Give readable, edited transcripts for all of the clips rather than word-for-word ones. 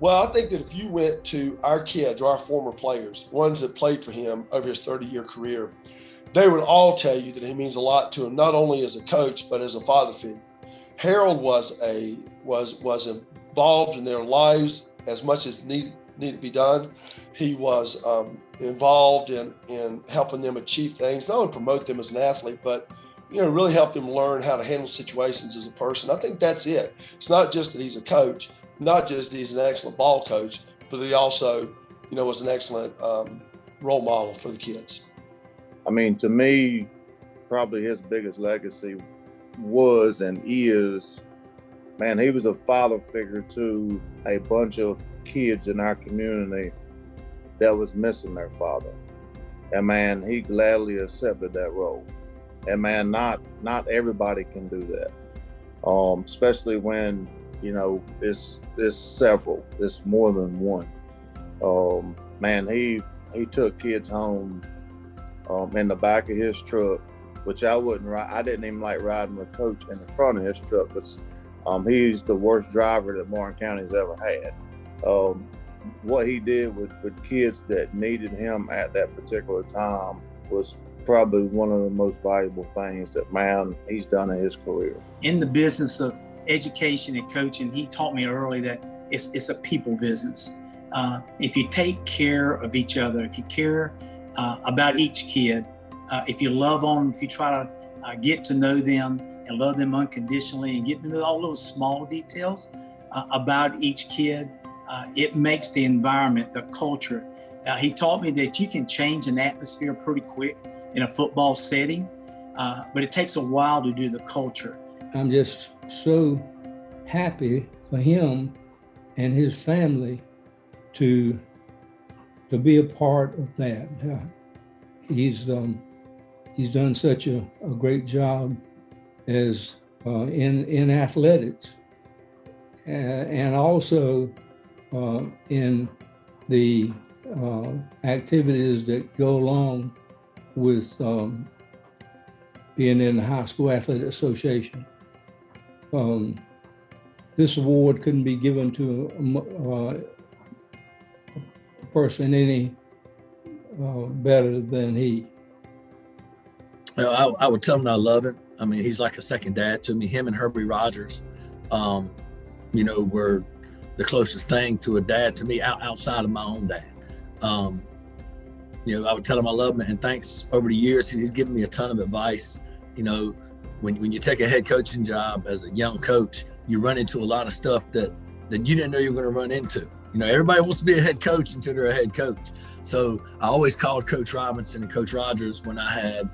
Well, I think that if you went to our kids or our former players, ones that played for him over his 30-year career, they would all tell you that he means a lot to them, not only as a coach, but as a father figure. Harold was involved in their lives as much as needed to be done. He was involved in helping them achieve things, not only promote them as an athlete, but really help them learn how to handle situations as a person. I think that's it. It's not just that he's a coach, not just that he's an excellent ball coach, but he also, was an excellent role model for the kids. I mean, to me, probably his biggest legacy was and is, man, he was a father figure to a bunch of kids in our community that was missing their father. And man, he gladly accepted that role. And man, not everybody can do that. Especially when, it's several, it's more than one. Man, he took kids home in the back of his truck, which I wouldn't ride. I didn't even like riding with coach in the front of his truck, but he's the worst driver that Martin County's ever had. What he did with kids that needed him at that particular time was probably one of the most valuable things that, man, he's done in his career. In the business of education and coaching, he taught me early that it's a people business. If you take care of each other, if you care about each kid, if you love on them, if you try to get to know them and love them unconditionally and get to know all those small details about each kid, it makes the environment, the culture. He taught me that you can change an atmosphere pretty quick in a football setting, but it takes a while to do the culture. I'm just so happy for him and his family to be a part of that. He's done such a great job as in athletics, and also in the activities that go along with being in the High School Athletic Association. This award couldn't be given to a person any better than he. I would tell him I love him. I mean, he's like a second dad to me. Him and Herbie Rogers, were the closest thing to a dad to me outside of my own dad. I would tell him I love him, and thanks over the years, he's given me a ton of advice. When you take a head coaching job as a young coach, you run into a lot of stuff that you didn't know you were going to run into. Everybody wants to be a head coach until they're a head coach. So I always called Coach Robinson and Coach Rogers when I had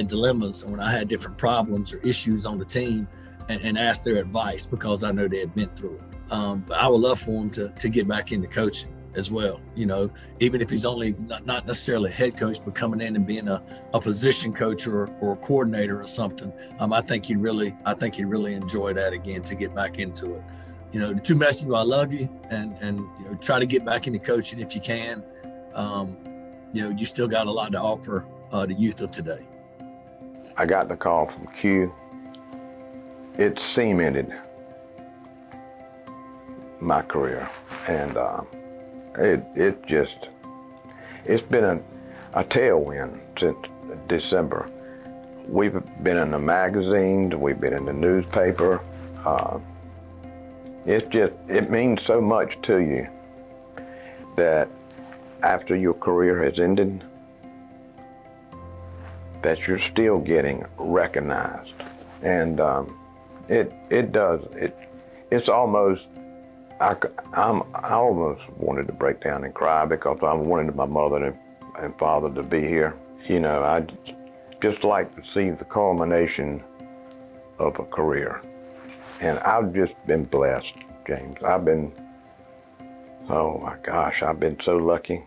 dilemmas or when I had different problems or issues on the team and asked their advice because I know they had been through it. But I would love for him to get back into coaching as well. Even if he's only not necessarily a head coach, but coming in and being a position coach or a coordinator or something. I think he'd really enjoy that again, to get back into it. The two messages: I love you, and try to get back into coaching if you can. You still got a lot to offer the youth of today. I got the call from Q. It cemented my career, and it's been a tailwind since December. We've been in the magazines, we've been in the newspaper. It means so much to you that after your career has ended, that you're still getting recognized. And it's almost, I almost wanted to break down and cry because I wanted my mother and father to be here. I just like to see the culmination of a career. And I've just been blessed, James. Oh my gosh, I've been so lucky.